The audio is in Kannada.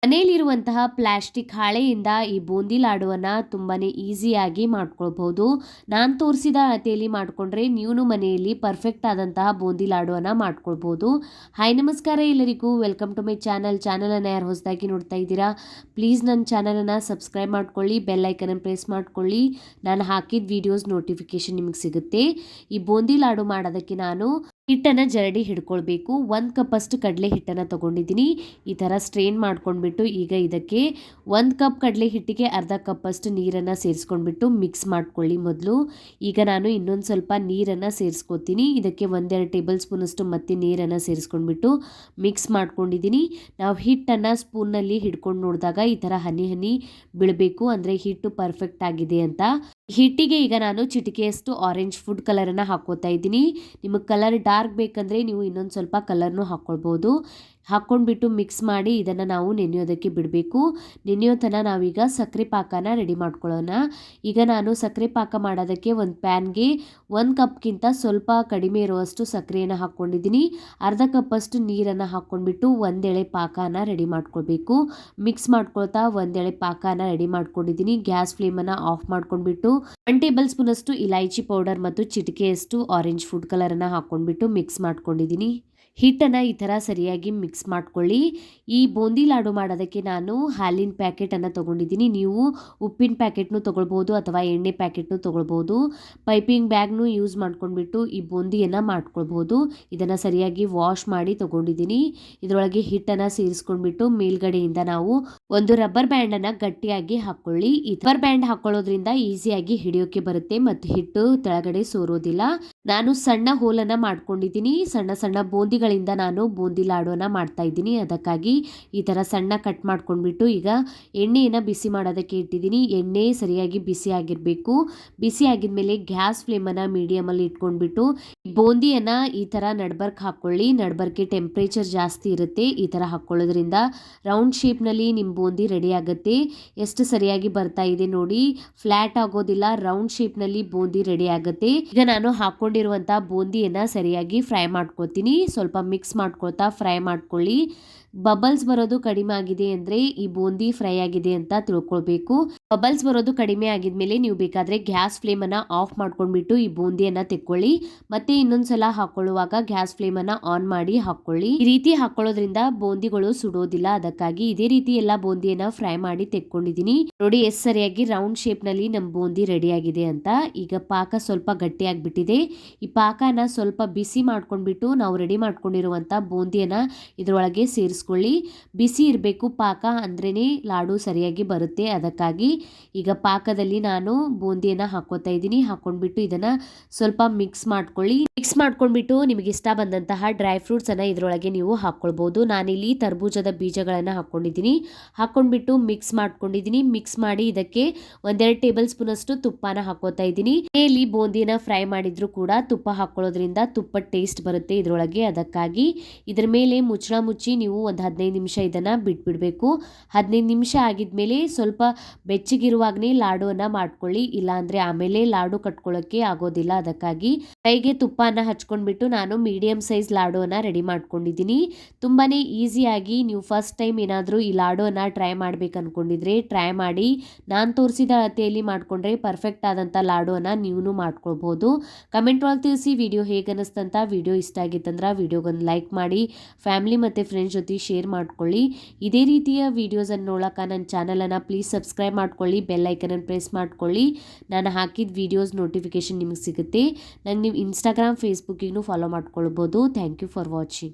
ಮನೆಯಲ್ಲಿರುವಂತಹ ಪ್ಲಾಸ್ಟಿಕ್ ಹಾಳೆಯಿಂದ ಈ ಬೂಂದಿ ಲಾಡುವನ್ನು ತುಂಬಾ ಈಸಿಯಾಗಿ ಮಾಡ್ಕೊಳ್ಬೋದು. ನಾನು ತೋರಿಸಿದ ಅಳತೆಯಲ್ಲಿ ಮಾಡಿಕೊಂಡ್ರೆ ನೀವು ಮನೆಯಲ್ಲಿ ಪರ್ಫೆಕ್ಟ್ ಆದಂತಹ ಬೂಂದಿ ಲಾಡುವನ್ನು ಮಾಡ್ಕೊಳ್ಬೋದು. ಹಾಯ್ ನಮಸ್ಕಾರ ಎಲ್ಲರಿಗೂ, ವೆಲ್ಕಮ್ ಟು ಮೈ ಚಾನಲನ್ನು ಯಾರು ಹೊಸದಾಗಿ ನೋಡ್ತಾ ಇದ್ದೀರಾ ಪ್ಲೀಸ್ ನನ್ನ ಚಾನಲನ್ನು ಸಬ್ಸ್ಕ್ರೈಬ್ ಮಾಡ್ಕೊಳ್ಳಿ, ಬೆಲ್ ಐಕನನ್ನು ಪ್ರೆಸ್ ಮಾಡ್ಕೊಳ್ಳಿ. ನಾನು ಹಾಕಿದ ವಿಡಿಯೋಸ್ ನೋಟಿಫಿಕೇಶನ್ ನಿಮಗೆ ಸಿಗುತ್ತೆ. ಈ ಬೂಂದಿ ಲಾಡು ಮಾಡೋದಕ್ಕೆ ನಾನು ಹಿಟ್ಟನ್ನು ಜರಡಿ ಹಿಡ್ಕೊಳ್ಬೇಕು. 1 ಕಪ್ಪಷ್ಟು ಕಡಲೆ ಹಿಟ್ಟನ್ನು ತೊಗೊಂಡಿದ್ದೀನಿ. ಈ ಥರ ಸ್ಟ್ರೇನ್ ಮಾಡ್ಕೊಂಡ್ಬಿಟ್ಟು ಈಗ ಇದಕ್ಕೆ 1 ಕಪ್ ಕಡಲೆ ಹಿಟ್ಟಿಗೆ ಅರ್ಧ ಕಪ್ಪಷ್ಟು ನೀರನ್ನು ಸೇರಿಸ್ಕೊಂಡ್ಬಿಟ್ಟು ಮಿಕ್ಸ್ ಮಾಡ್ಕೊಳ್ಳಿ ಮೊದಲು. ಈಗ ನಾನು ಇನ್ನೊಂದು ಸ್ವಲ್ಪ ನೀರನ್ನು ಸೇರಿಸ್ಕೊತೀನಿ. ಇದಕ್ಕೆ 1-2 ಟೇಬಲ್ ಸ್ಪೂನಷ್ಟು ಮತ್ತೆ ನೀರನ್ನು ಸೇರಿಸ್ಕೊಂಡ್ಬಿಟ್ಟು ಮಿಕ್ಸ್ ಮಾಡ್ಕೊಂಡಿದ್ದೀನಿ. ನಾವು ಹಿಟ್ಟನ್ನು ಸ್ಪೂನ್ನಲ್ಲಿ ಹಿಡ್ಕೊಂಡು ನೋಡಿದಾಗ ಈ ಥರ ಹನಿ ಹನಿ ಬೀಳಬೇಕು, ಅಂದರೆ ಹಿಟ್ಟು ಪರ್ಫೆಕ್ಟ್ ಆಗಿದೆ ಅಂತ. ಹಿಟ್ಟಿಗೆ ಈಗ ನಾನು ಚಿಟಿಕೆಯಷ್ಟು ಆರೆಂಜ್ ಫುಡ್ ಕಲರನ್ನು ಹಾಕೋತಾ ಇದ್ದೀನಿ. ನಿಮಗೆ ಕಲರ್ ಡಾರ್ಕ್ ಬೇಕಂದರೆ ನೀವು ಇನ್ನೊಂದು ಸ್ವಲ್ಪ ಕಲರ್ನೂ ಹಾಕ್ಕೊಳ್ಬೋದು. ಹಾಕ್ಕೊಂಡ್ಬಿಟ್ಟು ಮಿಕ್ಸ್ ಮಾಡಿ ಇದನ್ನು ನಾವು ನೆನೆಯೋದಕ್ಕೆ ಬಿಡಬೇಕು. ನೆನೆಯೋ ತನಕ ನಾವೀಗ ಸಕ್ಕರೆ ಪಾಕನ ರೆಡಿ ಮಾಡ್ಕೊಳ್ಳೋಣ. ಈಗ ನಾನು ಸಕ್ಕರೆ ಪಾಕ ಮಾಡೋದಕ್ಕೆ ಒಂದು ಪ್ಯಾನ್ಗೆ 1 ಕಪ್ಗಿಂತ ಸ್ವಲ್ಪ ಕಡಿಮೆ ಇರುವಷ್ಟು ಸಕ್ಕರೆಯನ್ನು ಹಾಕ್ಕೊಂಡಿದ್ದೀನಿ. ಅರ್ಧ ಕಪ್ಪಷ್ಟು ನೀರನ್ನು ಹಾಕ್ಕೊಂಡ್ಬಿಟ್ಟು ಒಂದೆಳೆ ಪಾಕನ ರೆಡಿ ಮಾಡ್ಕೊಳ್ಬೇಕು. ಮಿಕ್ಸ್ ಮಾಡ್ಕೊಳ್ತಾ ಒಂದೆಳೆ ಪಾಕನ ರೆಡಿ ಮಾಡ್ಕೊಂಡಿದ್ದೀನಿ. ಗ್ಯಾಸ್ ಫ್ಲೇಮನ್ನು ಆಫ್ ಮಾಡ್ಕೊಂಡ್ಬಿಟ್ಟು 1 ಟೇಬಲ್ ಸ್ಪೂನಷ್ಟು ಇಲೈಚಿ ಪೌಡರ್ ಮತ್ತು ಚಿಟಿಕೆಯಷ್ಟು ಆರೆಂಜ್ ಫುಡ್ ಕಲರನ್ನು ಹಾಕ್ಕೊಂಡ್ಬಿಟ್ಟು ಮಿಕ್ಸ್ ಮಾಡ್ಕೊಂಡಿದ್ದೀನಿ. ಹಿಟ್ಟನ್ನು ಈ ಥರ ಸರಿಯಾಗಿ ಮಿಕ್ಸ್ ಮಾಡ್ಕೊಳ್ಳಿ. ಈ ಬೂಂದಿ ಲಾಡು ಮಾಡೋದಕ್ಕೆ ನಾನು ಹಾಲಿನ ಪ್ಯಾಕೆಟನ್ನು ತೊಗೊಂಡಿದ್ದೀನಿ. ನೀವು ಉಪ್ಪಿನ ಪ್ಯಾಕೆಟ್ನು ತೊಗೊಳ್ಬೋದು ಅಥವಾ ಎಣ್ಣೆ ಪ್ಯಾಕೆಟ್ನು ತೊಗೊಳ್ಬೋದು. ಪೈಪಿಂಗ್ ಬ್ಯಾಗ್ನು ಯೂಸ್ ಮಾಡ್ಕೊಂಡ್ಬಿಟ್ಟು ಈ ಬೂಂದಿಯನ್ನು ಮಾಡ್ಕೊಳ್ಬೋದು. ಇದನ್ನು ಸರಿಯಾಗಿ ವಾಶ್ ಮಾಡಿ ತೊಗೊಂಡಿದ್ದೀನಿ. ಇದರೊಳಗೆ ಹಿಟ್ಟನ್ನು ಸೇರಿಸ್ಕೊಂಡ್ಬಿಟ್ಟು ಮೇಲ್ಗಡೆಯಿಂದ ನಾವು ಒಂದು ರಬ್ಬರ್ ಬ್ಯಾಂಡನ್ನು ಗಟ್ಟಿಯಾಗಿ ಹಾಕ್ಕೊಳ್ಳಿ. ಈ ರಬ್ಬರ್ ಬ್ಯಾಂಡ್ ಹಾಕೊಳ್ಳೋದ್ರಿಂದ ಈಸಿಯಾಗಿ ಹಿಡಿಯೋಕ್ಕೆ ಬರುತ್ತೆ ಮತ್ತು ಹಿಟ್ಟು ಕೆಳಗಡೆ ಸೋರೋದಿಲ್ಲ. ನಾನು ಸಣ್ಣ ಹೋಲನ್ನು ಮಾಡ್ಕೊಂಡಿದ್ದೀನಿ. ಸಣ್ಣ ಸಣ್ಣ ಬೂಂದಿಗಳಿಂದ ನಾನು ಬೂಂದಿ ಲಾಡುವನ್ನು ಮಾಡ್ತಾ ಇದ್ದೀನಿ. ಅದಕ್ಕಾಗಿ ಈ ಥರ ಸಣ್ಣ ಕಟ್ ಮಾಡ್ಕೊಂಡ್ಬಿಟ್ಟು ಈಗ ಎಣ್ಣೆಯನ್ನು ಬಿಸಿ ಮಾಡೋದಕ್ಕೆ ಇಟ್ಟಿದ್ದೀನಿ. ಎಣ್ಣೆ ಸರಿಯಾಗಿ ಬಿಸಿ ಆಗಿರಬೇಕು. ಬಿಸಿ ಆಗಿದ್ಮೇಲೆ ಗ್ಯಾಸ್ ಫ್ಲೇಮನ್ನು ಮೀಡಿಯಮಲ್ಲಿ ಇಟ್ಕೊಂಡ್ಬಿಟ್ಟು ಬೂಂದಿಯನ್ನು ಈ ಥರ ನಡ್ಬರ್ಕ್ ಹಾಕ್ಕೊಳ್ಳಿ. ನಡ್ಬರ್ಕೆ ಟೆಂಪ್ರೇಚರ್ ಜಾಸ್ತಿ ಇರುತ್ತೆ. ಈ ಥರ ಹಾಕ್ಕೊಳ್ಳೋದ್ರಿಂದ ರೌಂಡ್ ಶೇಪ್ನಲ್ಲಿ ನಿಮ್ಮ ಬೂಂದಿ ರೆಡಿ ಆಗುತ್ತೆ. ಎಷ್ಟು ಸರಿಯಾಗಿ ಬರ್ತಾ ಇದೆ ನೋಡಿ, ಫ್ಲ್ಯಾಟ್ ಆಗೋದಿಲ್ಲ, ರೌಂಡ್ ಶೇಪ್ನಲ್ಲಿ ಬೂಂದಿ ರೆಡಿ ಆಗುತ್ತೆ. ಈಗ ನಾನು ಹಾಕ್ಕೊಂಡಿರುವಂಥ ಬೂಂದಿಯನ್ನು ಸರಿಯಾಗಿ ಫ್ರೈ ಮಾಡ್ಕೊತೀನಿ. ಸ್ವಲ್ಪ ಮಿಕ್ಸ್ ಮಾಡ್ಕೊಳ್ತಾ ಫ್ರೈ ಮಾಡ್ಕೊಳ್ಳಿ. ಬಬಲ್ಸ್ ಬರೋದು ಕಡಿಮೆ ಆಗಿದೆ ಅಂದರೆ ಈ ಬೂಂದಿ ಫ್ರೈ ಆಗಿದೆ ಅಂತ ತಿಳ್ಕೊಳ್ಬೇಕು. ಬಬಲ್ಸ್ ಬರೋದು ಕಡಿಮೆ ಆಗಿದ್ಮೇಲೆ ನೀವು ಬೇಕಾದರೆ ಗ್ಯಾಸ್ ಫ್ಲೇಮನ್ನು ಆಫ್ ಮಾಡ್ಕೊಂಡ್ಬಿಟ್ಟು ಈ ಬೂಂದಿಯನ್ನು ತೆಕ್ಕೊಳ್ಳಿ. ಮತ್ತೆ ಇನ್ನೊಂದ್ಸಲ ಹಾಕೊಳ್ಳುವಾಗ ಗ್ಯಾಸ್ ಫ್ಲೇಮನ್ನು ಆನ್ ಮಾಡಿ ಹಾಕ್ಕೊಳ್ಳಿ. ಈ ರೀತಿ ಹಾಕೊಳ್ಳೋದ್ರಿಂದ ಬೂಂದಿಗಳು ಸುಡೋದಿಲ್ಲ. ಅದಕ್ಕಾಗಿ ಇದೇ ರೀತಿ ಎಲ್ಲ ಬೂಂದಿಯನ್ನು ಫ್ರೈ ಮಾಡಿ ತೆಕ್ಕೊಂಡಿದ್ದೀನಿ. ನೋಡಿ ಎಷ್ಟು ಸರಿಯಾಗಿ ರೌಂಡ್ ಶೇಪ್ನಲ್ಲಿ ನಮ್ಮ ಬೂಂದಿ ರೆಡಿ ಆಗಿದೆ ಅಂತ. ಈಗ ಪಾಕ ಸ್ವಲ್ಪ ಗಟ್ಟಿಯಾಗಿಬಿಟ್ಟಿದೆ. ಈ ಪಾಕನ ಸ್ವಲ್ಪ ಬಿಸಿ ಮಾಡ್ಕೊಂಡ್ಬಿಟ್ಟು ನಾವು ರೆಡಿ ಮಾಡ್ಕೊಂಡಿರುವಂಥ ಬೂಂದಿಯನ್ನು ಇದರೊಳಗೆ ಸೇರಿಸ್ಕೊಳ್ಳಿ. ಬಿಸಿ ಇರಬೇಕು ಪಾಕ, ಅಂದ್ರೇ ಲಾಡು ಸರಿಯಾಗಿ ಬರುತ್ತೆ. ಅದಕ್ಕಾಗಿ ಈಗ ಪಾಕದಲ್ಲಿ ನಾನು ಬೂಂದಿಯನ್ನು ಹಾಕೋತಾ ಇದ್ದೀನಿ. ಹಾಕೊಂಡ್ಬಿಟ್ಟು ಇದನ್ನು ಸ್ವಲ್ಪ ಮಿಕ್ಸ್ ಮಾಡ್ಕೊಳ್ಳಿ. ಮಿಕ್ಸ್ ಮಾಡ್ಕೊಂಡ್ಬಿಟ್ಟು ನಿಮಗೆ ಇಷ್ಟ ಬಂದಂತಹ ಡ್ರೈ ಫ್ರೂಟ್ಸನ್ನು ಇದರೊಳಗೆ ನೀವು ಹಾಕ್ಕೊಳ್ಬೋದು. ನಾನಿಲ್ಲಿ ತರ್ಬೂಜದ ಬೀಜಗಳನ್ನು ಹಾಕ್ಕೊಂಡಿದ್ದೀನಿ. ಹಾಕ್ಕೊಂಡ್ಬಿಟ್ಟು ಮಿಕ್ಸ್ ಮಾಡ್ಕೊಂಡಿದ್ದೀನಿ. ಮಿಕ್ಸ್ ಮಾಡಿ ಇದಕ್ಕೆ 1-2 ಟೇಬಲ್ ಸ್ಪೂನಷ್ಟು ತುಪ್ಪನ ಹಾಕೋತಾ ಇದ್ದೀನಿ. ಇಲ್ಲಿ ಬೂಂದಿನ ಫ್ರೈ ಮಾಡಿದ್ರು ಕೂಡ ತುಪ್ಪ ಹಾಕೊಳ್ಳೋದ್ರಿಂದ ತುಪ್ಪದ ಟೇಸ್ಟ್ ಬರುತ್ತೆ ಇದರೊಳಗೆ. ಅದಕ್ಕಾಗಿ ಇದ್ರ ಮೇಲೆ ಮುಚ್ಚಳ ಮುಚ್ಚಿ ನೀವು ಒಂದು 15 ನಿಮಿಷ ಇದನ್ನು ಬಿಟ್ಬಿಡಬೇಕು. 15 ನಿಮಿಷ ಆಗಿದ್ಮೇಲೆ ಸ್ವಲ್ಪ ಬೆಚ್ಚಗಿರುವಾಗನೇ ಲಾಡುವನ್ನು ಮಾಡ್ಕೊಳ್ಳಿ, ಇಲ್ಲಾಂದರೆ ಆಮೇಲೆ ಲಾಡು ಕಟ್ಕೊಳ್ಳೋಕ್ಕೆ ಆಗೋದಿಲ್ಲ. ಅದಕ್ಕಾಗಿ ಕೈಗೆ ತುಪ್ಪನ ಹಚ್ಕೊಂಡ್ಬಿಟ್ಟು ನಾನು ಮೀಡಿಯಂ ಸೈಜ್ ಲಾಡುವನ್ನು ರೆಡಿ ಮಾಡ್ಕೊಂಡಿದ್ದೀನಿ. ತುಂಬಾ ಈಸಿಯಾಗಿ ನೀವು ಫಸ್ಟ್ ಟೈಮ್ ಏನಾದರೂ ಈ ಲಾಡುವನ್ನು ಟ್ರೈ ಮಾಡ್ಬೇಕು ಅಂದ್ಕೊಂಡಿದ್ರೆ ಟ್ರೈ ಮಾಡಿ. ನಾನು ತೋರಿಸಿದ ಅಳತೆಯಲ್ಲಿ ಮಾಡಿಕೊಂಡ್ರೆ ಪರ್ಫೆಕ್ಟ್ ಆದಂಥ ಲಾಡುವನ್ನು ನೀವು ಮಾಡ್ಕೊಳ್ಬೋದು. ಕಮೆಂಟ್ ಒಳಗೆ ತಿಳಿಸಿ ವಿಡಿಯೋ ಹೇಗೆ ಅನ್ನಿಸ್ತಂತ. ವಿಡಿಯೋ ಇಷ್ಟ ಆಗಿತ್ತಂದ್ರೆ ವಿಡಿಯೋಗೊಂದು ಲೈಕ್ ಮಾಡಿ, ಫ್ಯಾಮಿಲಿ ಮತ್ತು ಫ್ರೆಂಡ್ಸ್ ಜೊತೆ ಶೇರ್ ಮಾಡ್ಕೊಳ್ಳಿ. ಇದೇ ರೀತಿಯ ವೀಡಿಯೋಸನ್ನು ನೋಡೋಕೆ ನನ್ನ ಚಾನಲನ್ನು ಪ್ಲೀಸ್ ಸಬ್ಸ್ಕ್ರೈಬ್ ಮಾಡ್ಕೊಳ್ಳಿ, ಬೆಲ್ ಐಕನನ್ನು ಪ್ರೆಸ್ ಮಾಡ್ಕೊಳ್ಳಿ. ನಾನು ಹಾಕಿದ ವೀಡಿಯೋಸ್ ನೋಟಿಫಿಕೇಶನ್ ನಿಮಗೆ ಸಿಗುತ್ತೆ. ನಂಗೆ ನೀವು ಇನ್ಸ್ಟಾಗ್ರಾಮ್ ಫೇಸ್ಬುಕ್ಕಿಗೂ ಫಾಲೋ ಮಾಡ್ಕೊಳ್ಬೋದು. Thank you for watching.